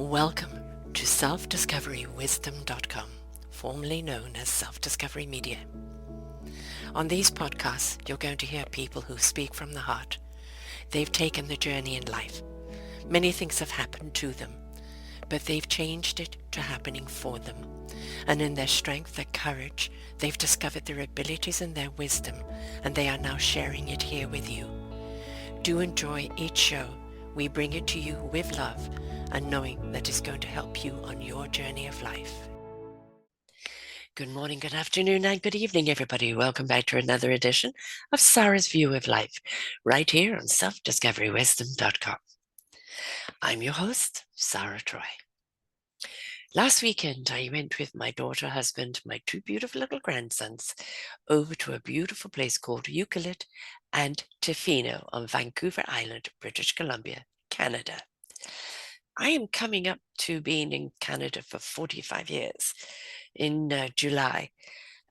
Welcome to selfdiscoverywisdom.com, formerly known as Self-Discovery Media. On these podcasts, you're going to hear people who speak from the heart. They've taken the journey in life. Many things have happened to them, but they've changed it to happening for them. And in their strength, their courage, they've discovered their abilities and their wisdom, and they are now sharing it here with you. Do enjoy each show. We bring it to you with love and knowing that it's going to help you on your journey of life. Good morning, good afternoon, and good evening, everybody. Welcome back to another edition of Sarah's View of Life, right here on selfdiscoverywisdom.com. I'm your host, Sarah Troy. Last weekend, I went with my daughter, husband, my two beautiful little grandsons, over to a beautiful place called Ucluelet and Tofino on Vancouver Island, British Columbia, Canada. I am coming up to being in Canada for 45 years in July,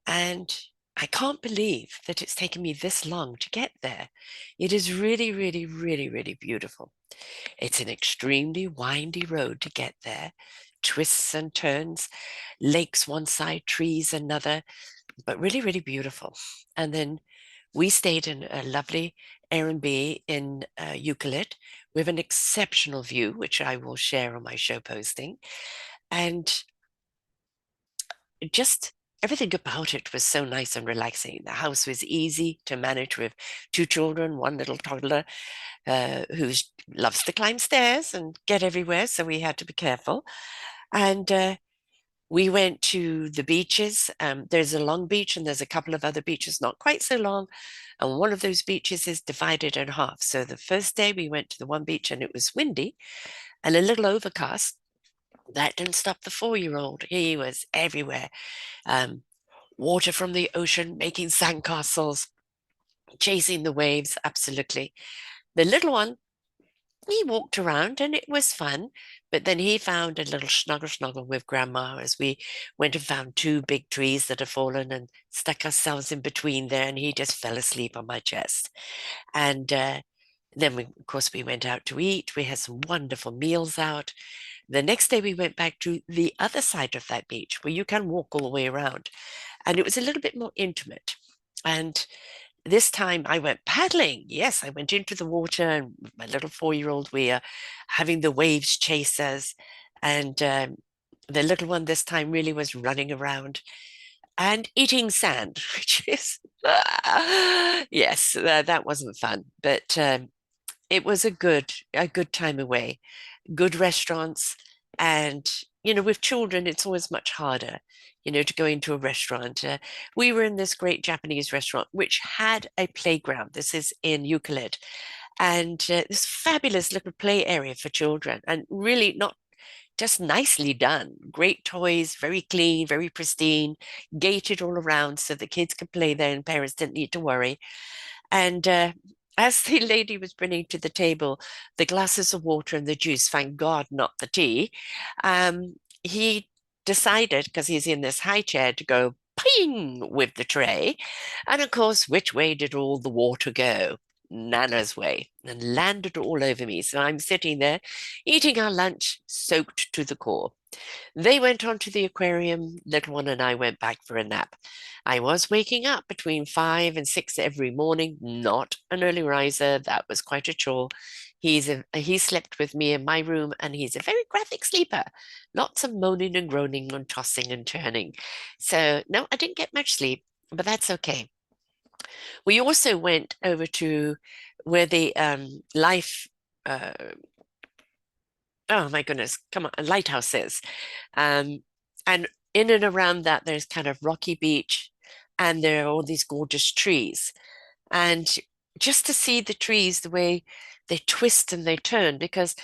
and I can't believe that it's taken me this long to get there. It is really, really, really, really beautiful. It's an extremely windy road to get there, twists and turns, lakes one side, trees another, but really, really beautiful. And then we stayed in a lovely Airbnb in Ucluelet with an exceptional view, which I will share on my show posting. And just everything about it was so nice and relaxing. The house was easy to manage with two children, one little toddler who loves to climb stairs and get everywhere, so we had to be careful. And we went to the beaches. There's a long beach and there's a couple of other beaches, not quite so long. And one of those beaches is divided in half. So the first day we went to the one beach and it was windy and a little overcast. That didn't stop the 4-year-old. He was everywhere. Water from the ocean, making sandcastles, chasing the waves, absolutely. The little one, he walked around and it was fun, but then he found a little snuggle with grandma as we went and found two big trees that had fallen and stuck ourselves in between there, and he just fell asleep on my chest. And then of course we went out to eat. We had some wonderful meals out. The next day we went back to the other side of that beach where you can walk all the way around, and it was a little bit more intimate. And this time I went paddling. Yes, I went into the water, and my little 4-year-old, we are having the waves chase us. And the little one this time really was running around and eating sand, which is, yes, that wasn't fun. But it was a good time away, good restaurants. And, with children, it's always much harder, to go into a restaurant. We were in this great Japanese restaurant, which had a playground. This is in Ucluelet. And this fabulous little play area for children, and really not just nicely done. Great toys, very clean, very pristine, gated all around so the kids could play there and parents didn't need to worry. And as the lady was bringing to the table the glasses of water and the juice, thank God, not the tea, he decided, because he's in this high chair, to go ping with the tray. And of course, which way did all the water go? Nana's way, and landed all over me. So I'm sitting there eating our lunch, soaked to the core. They went on to the aquarium. Little one and I went back for a nap. I was waking up between 5 and 6 every morning, not an early riser. That was quite a chore. He slept with me in my room, and he's a very graphic sleeper. Lots of moaning and groaning and tossing and turning. So no, I didn't get much sleep, but that's okay. We also went over to where the life oh my goodness, come on, lighthouse is. And in and around that, there's kind of rocky beach, and there are all these gorgeous trees. And just to see the trees, the way they twist and they turn, because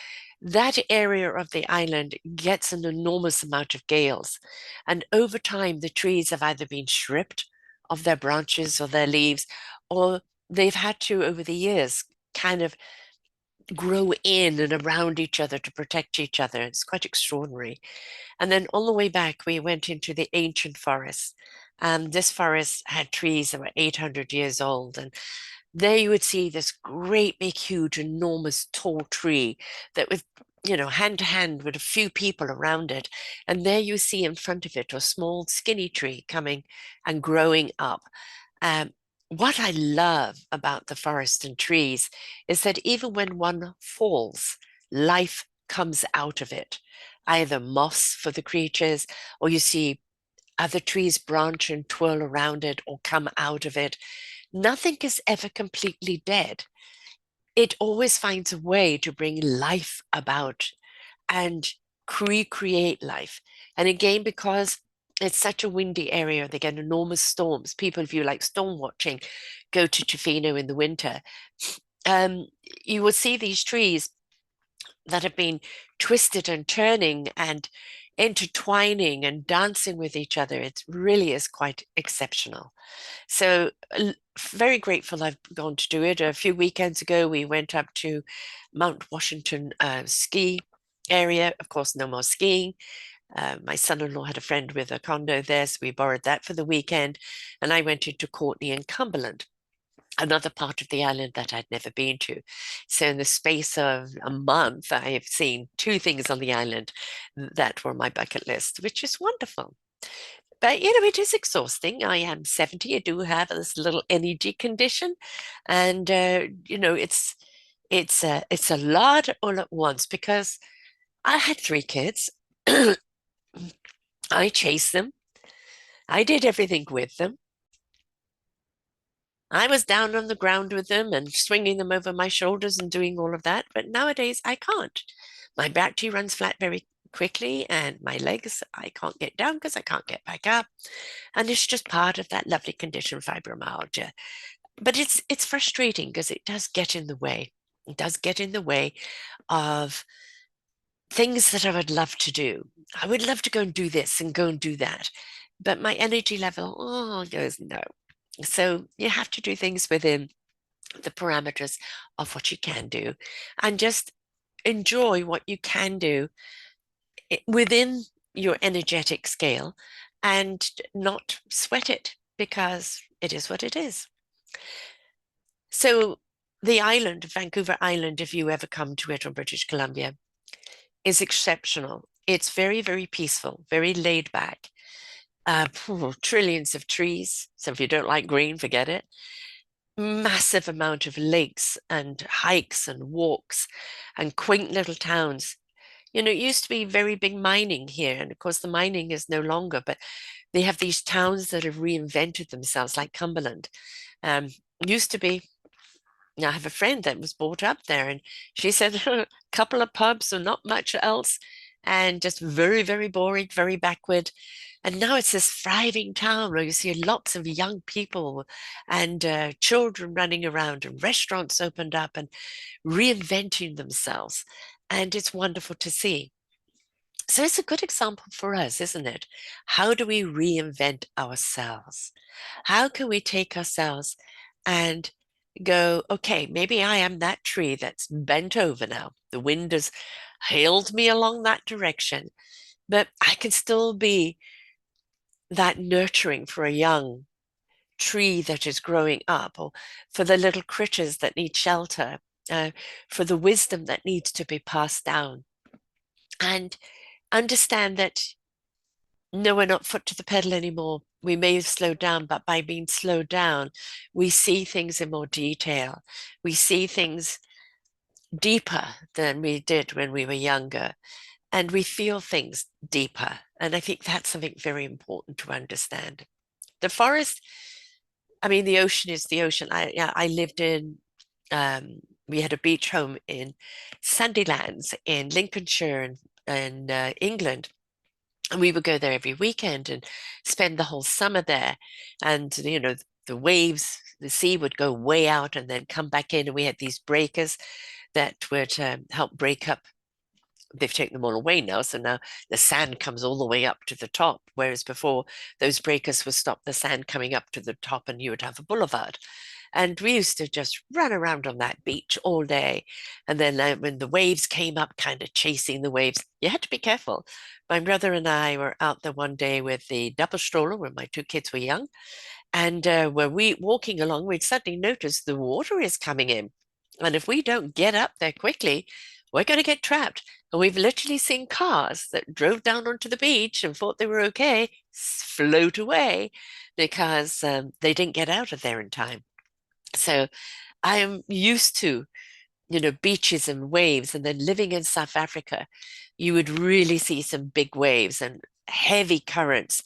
that area of the island gets an enormous amount of gales. And over time, the trees have either been stripped of their branches or their leaves, or they've had to, over the years, kind of grow in and around each other to protect each other. It's quite extraordinary. And then on the way back, we went into the ancient forest. And this forest had trees that were 800 years old. And there you would see this great, big, huge, enormous, tall tree that was hand to hand with a few people around it. And there you see in front of it a small, skinny tree coming and growing up. Um, what I love about the forest and trees is that even when one falls, life comes out of it, either moss for the creatures, or you see other trees branch and twirl around it or come out of it. Nothing is ever completely dead. It always finds a way to bring life about and recreate life. And again, because it's such a windy area, they get enormous storms. People, if you like storm watching, go to Tofino in the winter. Um, you will see these trees that have been twisted and turning and intertwining and dancing with each other. It really is quite exceptional. So very grateful I've gone to do it. A few weekends ago, we went up to Mount Washington ski area. Of course, no more skiing. My son-in-law had a friend with a condo there, so we borrowed that for the weekend. And I went into Courtney and Cumberland, another part of the island that I'd never been to. So in the space of a month, I have seen two things on the island that were my bucket list, which is wonderful. But it is exhausting. I am 70. I do have this little energy condition, and it's a lot all at once because I had three kids. I chased them. I did everything with them. I was down on the ground with them and swinging them over my shoulders and doing all of that. But nowadays, I can't. My battery runs flat very quickly, and my legs, I can't get down because I can't get back up. And it's just part of that lovely condition, fibromyalgia. But it's frustrating because it does get in the way. It does get in the way of things that I would love to do. I would love to go and do this and go and do that. But my energy level, goes no. So you have to do things within the parameters of what you can do and just enjoy what you can do within your energetic scale and not sweat it because it is what it is. So the island, Vancouver Island, if you ever come to it or British Columbia, is exceptional. It's very, very peaceful, very laid back. Trillions of trees. So if you don't like green, forget it. Massive amount of lakes and hikes and walks and quaint little towns. It used to be very big mining here, and of course the mining is no longer, but they have these towns that have reinvented themselves, like Cumberland. Um, used to be, I have a friend that was brought up there, and she said a couple of pubs and not much else, and just very, very boring, very backward. And now it's this thriving town where you see lots of young people and children running around, and restaurants opened up and reinventing themselves. And it's wonderful to see. So it's a good example for us, isn't it? How do we reinvent ourselves? How can we take ourselves and go, okay, maybe I am that tree that's bent over now. The wind has hailed me along that direction, but I can still be that nurturing for a young tree that is growing up, or for the little critters that need shelter, uh, for the wisdom that needs to be passed down. And understand that no, we're not foot to the pedal anymore. We may have slowed down, but by being slowed down, we see things in more detail. We see things deeper than we did when we were younger, and we feel things deeper. And I think that's something very important to understand. The forest, I mean, the ocean is the ocean. I lived in, we had a beach home in Sandylands in Lincolnshire and England. And we would go there every weekend and spend the whole summer there. And, the waves, the sea would go way out and then come back in. And we had these breakers that would help break up. They've taken them all away now. So now the sand comes all the way up to the top. Whereas before, those breakers would stop the sand coming up to the top and you would have a boulevard. And we used to just run around on that beach all day. And then when the waves came up, kind of chasing the waves, you had to be careful. My brother and I were out there one day with the double stroller when my two kids were young. And when we walking along, we'd suddenly notice the water is coming in. And if we don't get up there quickly, we're going to get trapped. And we've literally seen cars that drove down onto the beach and thought they were okay float away because they didn't get out of there in time. So I am used to, beaches and waves. And then living in South Africa, you would really see some big waves and heavy currents.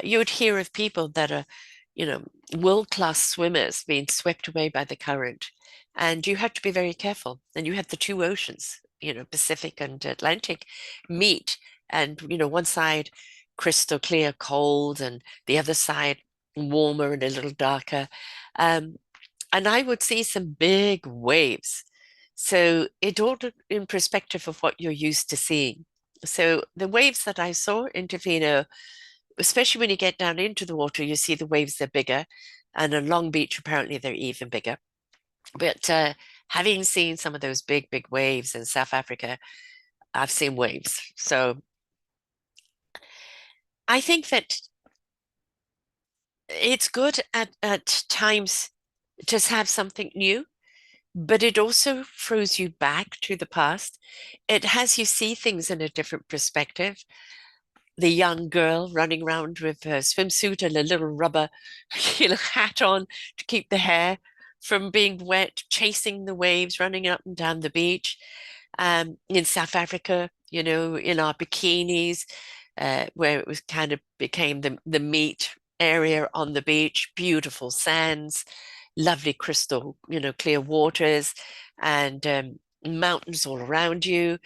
You would hear of people that are, you know, world-class swimmers being swept away by the current. And you had to be very careful. And you had the two oceans, Pacific and Atlantic meet. And, one side crystal clear, cold, and the other side warmer and a little darker. Um, and I would see some big waves. So it all in perspective of what you're used to seeing. So the waves that I saw in Tofino, especially when you get down into the water, you see the waves, they're bigger. And on Long Beach, apparently they're even bigger. But having seen some of those big, big waves in South Africa, I've seen waves. So I think that it's good at times to have something new, but it also throws you back to the past. It has you see things in a different perspective. The young girl running around with a swimsuit and a little rubber, hat on to keep the hair from being wet, chasing the waves, running up and down the beach. In South Africa, in our bikinis, where it was kind of became the meat area on the beach, beautiful sands, lovely crystal, clear waters, and mountains all around you.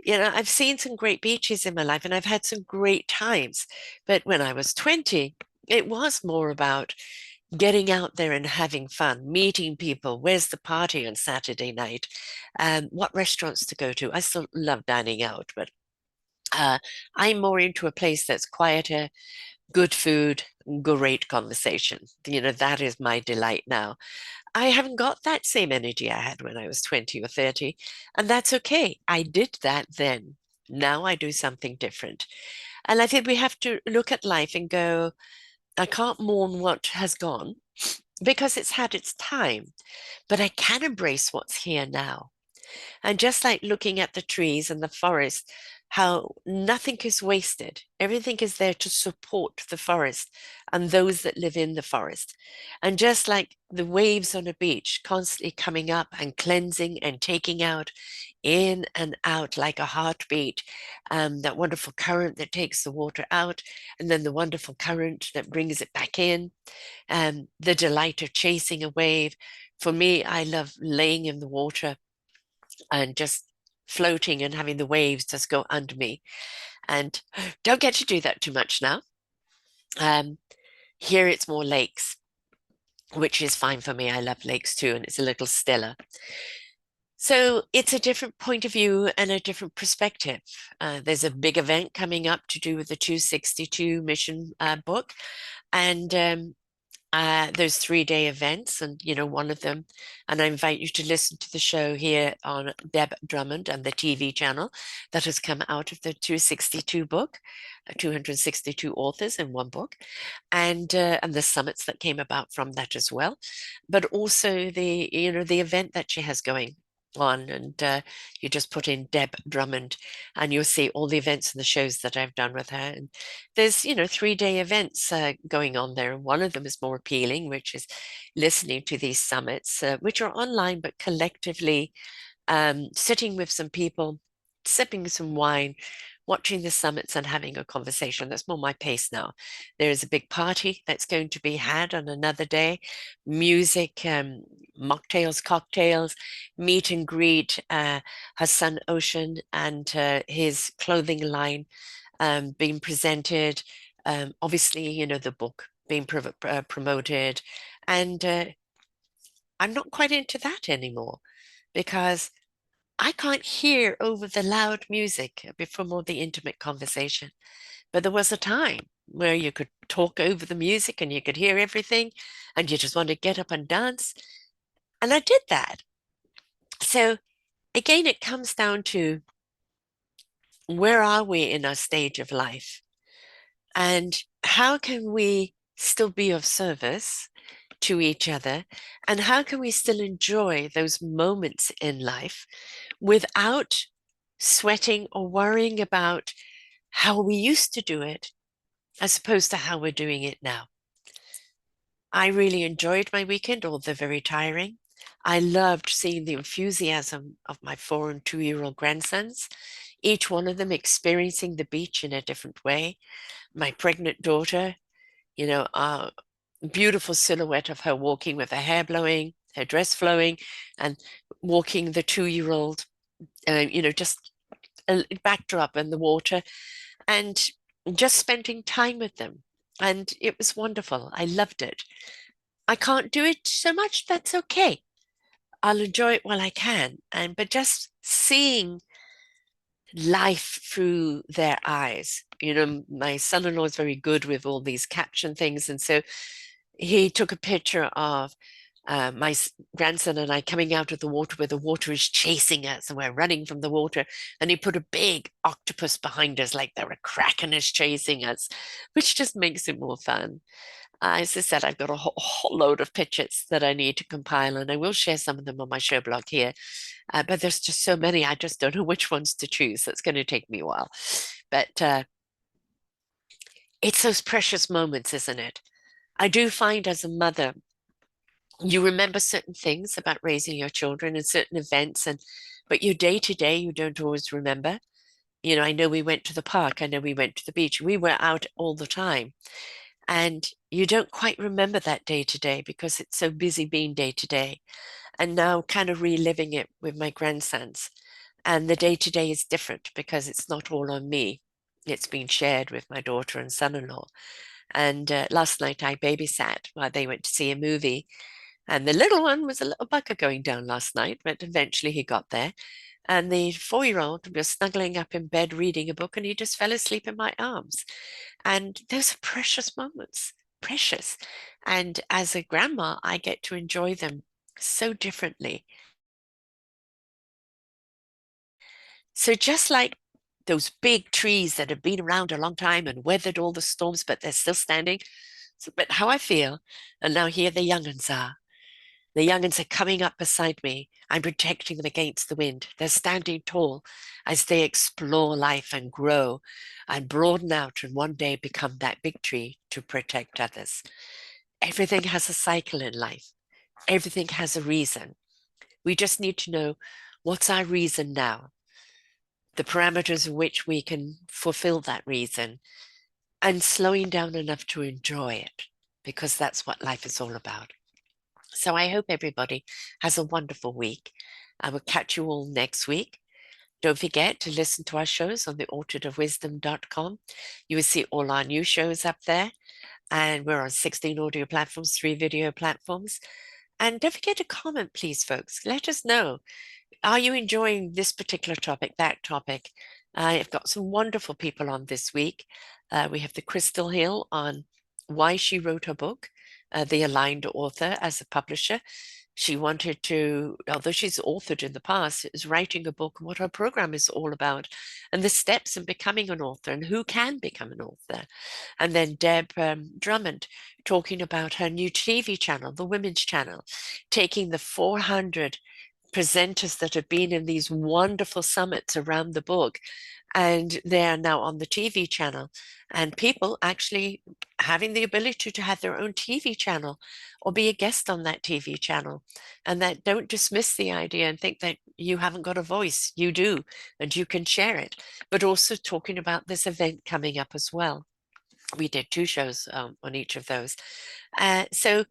I've seen some great beaches in my life and I've had some great times. But when I was 20, it was more about getting out there and having fun, meeting people. Where's the party on Saturday night? What restaurants to go to? I still love dining out, but uh, I'm more into a place that's quieter, good food, great conversation. That is my delight now. I haven't got that same energy I had when I was 20 or 30, and that's okay. I did that then. Now I do something different. And I think we have to look at life and go, I can't mourn what has gone because it's had its time, but I can embrace what's here now. And just like looking at the trees and the forest, how nothing is wasted, everything is there to support the forest and those that live in the forest. And just like the waves on a beach, constantly coming up and cleansing and taking out, in and out like a heartbeat, that wonderful current that takes the water out, and then the wonderful current that brings it back in, the delight of chasing a wave. For me, I love laying in the water and just floating and having the waves just go under me. And don't get to do that too much now. Um, Here it's more lakes, which is fine for me. I love lakes too, and it's a little stiller. So it's a different point of view and a different perspective. There's a big event coming up to do with the 262 mission book. And those 3-day events, and one of them, and I invite you to listen to the show here on Deb Drummond and the TV channel that has come out of the 262 book, 262 authors in one book, and the summits that came about from that as well, but also the event that she has going on, and you just put in Deb Drummond and you'll see all the events and the shows that I've done with her. And there's 3-day events going on there. And one of them is more appealing, which is listening to these summits, which are online, but collectively sitting with some people, sipping some wine, watching the summits and having a conversation. That's more my pace now. There is a big party that's going to be had on another day, music, mocktails, cocktails, meet and greet, her son Ocean and his clothing line being presented. Obviously, the book being promoted. And I'm not quite into that anymore because I can't hear over the loud music before more the intimate conversation. But there was a time where you could talk over the music and you could hear everything and you just want to get up and dance. And I did that. So again, it comes down to where are we in our stage of life? And how can we still be of service to each other? And how can we still enjoy those moments in life without sweating or worrying about how we used to do it as opposed to how we're doing it now. I really enjoyed my weekend, although very tiring. I loved seeing the enthusiasm of my 4 and 2-year-old grandsons, each one of them experiencing the beach in a different way. My pregnant daughter, beautiful silhouette of her walking with her hair blowing, her dress flowing, and walking the 2-year-old, just a backdrop in the water, and just spending time with them. And it was wonderful. I loved it. I can't do it so much. That's okay. I'll enjoy it while I can. But just seeing life through their eyes. My son-in-law is very good with all these caption things. And so he took a picture of my grandson and I coming out of the water where the water is chasing us and we're running from the water. And he put a big octopus behind us, like there a kraken is chasing us, which just makes it more fun. As I said, I've got a whole load of pictures that I need to compile, and I will share some of them on my show blog here. But there's just so many, I just don't know which ones to choose. That's going to take me a while. But it's those precious moments, isn't it? I do find as a mother, you remember certain things about raising your children and certain events, but your day to day, you don't always remember. I know we went to the park, I know we went to the beach, we were out all the time. And you don't quite remember that day to day because it's so busy being day to day. And now kind of reliving it with my grandsons. And the day to day is different because it's not all on me. It's been shared with my daughter and son-in-law. And last night I babysat while they went to see a movie. And the little one was a little bugger going down last night, but eventually he got there. And the 4-year-old was snuggling up in bed reading a book and he just fell asleep in my arms. And those are precious moments, precious. And as a grandma, I get to enjoy them so differently. So just like those big trees that have been around a long time and weathered all the storms, but they're still standing. So, but how I feel, and now here the young'uns are. The young'uns are coming up beside me. I'm protecting them against the wind. They're standing tall as they explore life and grow and broaden out and one day become that big tree to protect others. Everything has a cycle in life. Everything has a reason. We just need to know what's our reason now, the parameters in which we can fulfill that reason, and slowing down enough to enjoy it, because that's what life is all about. So I hope everybody has a wonderful week. I will catch you all next week. Don't forget to listen to our shows on the orchardofwisdom.com. You will see all our new shows up there. And we're on 16 audio platforms, 3 video platforms. And don't forget to comment, please, folks. Let us know. Are you enjoying this particular topic, that topic? I've got some wonderful people on this week. We have the Crystal Hill on why she wrote her book, the aligned author as a publisher. She wanted to, although she's authored in the past, is writing a book on what her program is all about and the steps in becoming an author and who can become an author. And then Deb Drummond talking about her new TV channel, the Women's Channel, taking the 400 presenters that have been in these wonderful summits around the book, and they are now on the TV channel, and people actually having the ability to have their own TV channel or be a guest on that TV channel. And that don't dismiss the idea and think that you haven't got a voice. You do, and you can share it. But also talking about this event coming up as well. We did 2 shows on each of those. So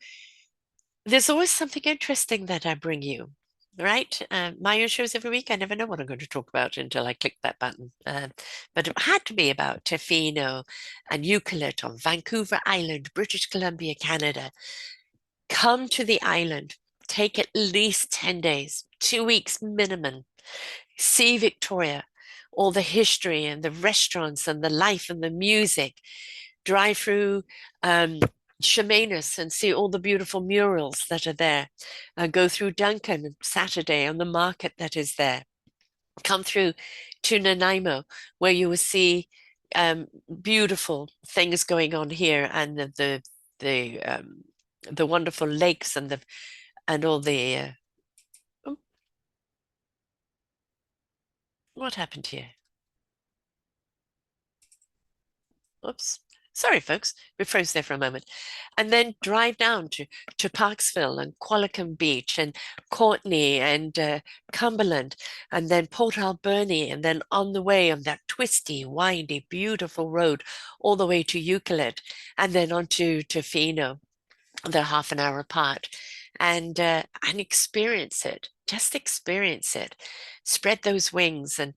there's always something interesting that I bring you, right? My own shows every week. I never know what I'm going to talk about until I click that button. But it had to be about Tofino and Ucluelet on Vancouver Island, British Columbia, Canada. Come to the island. Take at least 10 days, 2 weeks minimum. See Victoria, all the history and the restaurants and the life and the music. Drive through Chemainus and see all the beautiful murals that are there. Go through Duncan Saturday on the market that is there. Come through to Nanaimo, where you will see beautiful things going on here, and the wonderful lakes and all the What happened here? Oops. Sorry, folks. We froze there for a moment. And then drive down to Parksville and Qualicum Beach and Courtney and Cumberland and then Port Alberni and then on the way on that twisty, windy, beautiful road all the way to Ucluelet and then on to Tofino. They're half an hour apart and experience it. Just experience it. Spread those wings and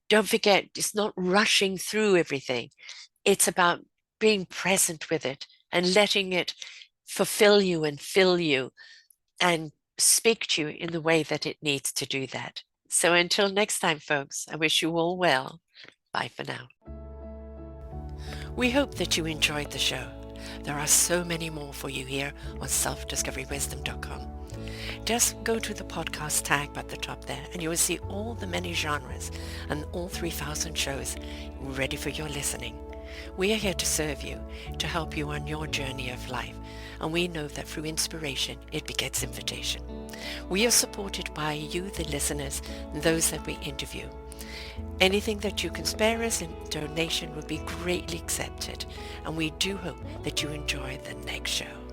don't forget, it's not rushing through everything. It's about being present with it and letting it fulfill you and fill you and speak to you in the way that it needs to do that. So until next time, folks, I wish you all well. Bye for now. We hope that you enjoyed the show. There are so many more for you here on selfdiscoverywisdom.com. Just go to the podcast tag at the top there and you will see all the many genres and all 3,000 shows ready for your listening. We are here to serve you, to help you on your journey of life, and we know that through inspiration, it begets invitation. We are supported by you, the listeners, and those that we interview. Anything that you can spare us in donation would be greatly accepted, and we do hope that you enjoy the next show.